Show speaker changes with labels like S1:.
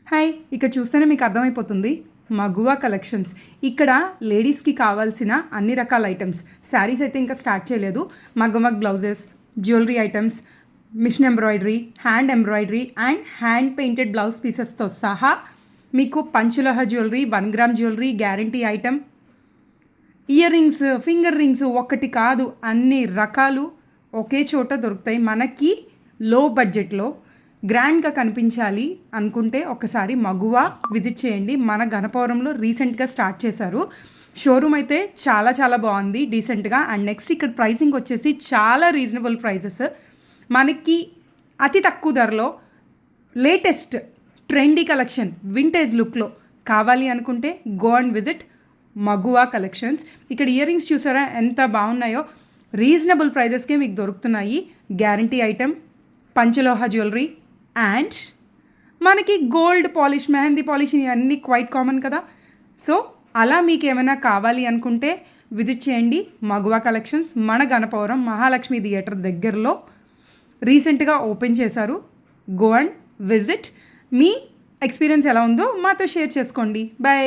S1: Hi, ఇక్కడ చూస్తేనే మీకు అర్థమైపోతుంది మగువా కలెక్షన్స్. ఇక్కడ లేడీస్కి కావాల్సిన అన్ని రకాల ఐటమ్స్. శారీస్ అయితే ఇంకా స్టార్ట్ చేయలేదు. మగ్గం blouses, jewellery items, machine embroidery, hand embroidery and hand painted blouse పీసెస్తో సహా మీకు పంచలోహ jewellery, 1 gram jewellery, guarantee item, ear rings, finger rings, ఒక్కటి కాదు అన్ని రకాలు ఒకే చోట దొరుకుతాయి. మనకి లో బడ్జెట్లో గ్రాండ్గా కనిపించాలి అనుకుంటే ఒకసారి మగువా విజిట్ చేయండి. మన గణపవరంలో రీసెంట్గా స్టార్ట్ చేశారు. షోరూమ్ అయితే చాలా చాలా బాగుంది, డీసెంట్గా. అండ్ నెక్స్ట్ ఇక్కడ ప్రైసింగ్ వచ్చేసి చాలా రీజనబుల్ ప్రైజెస్. మనకి అతి తక్కువ ధరలో లేటెస్ట్ ట్రెండీ కలెక్షన్ వింటేజ్ లుక్లో కావాలి అనుకుంటే గో అండ్ విజిట్ మగువా కలెక్షన్స్. ఇక్కడ ఇయర్ రింగ్స్ చూసారా ఎంత బాగున్నాయో, రీజనబుల్ ప్రైజెస్కే మీకు దొరుకుతున్నాయి. గ్యారంటీ ఐటమ్, పంచలోహ జ్యువెలరీ అండ్ మనకి గోల్డ్ పాలిష్, మెహందీ పాలిష్ ఇవన్నీ క్వైట్ కామన్ కదా. సో అలా మీకు ఏమైనా కావాలి అనుకుంటే విజిట్ చేయండి మగువా కలెక్షన్స్. మన గణపవరం మహాలక్ష్మి థియేటర్ దగ్గరలో రీసెంట్గా ఓపెన్ చేశారు. Go and visit. Me experience ఎలా ఉందో మాతో షేర్ చేసుకోండి. బై.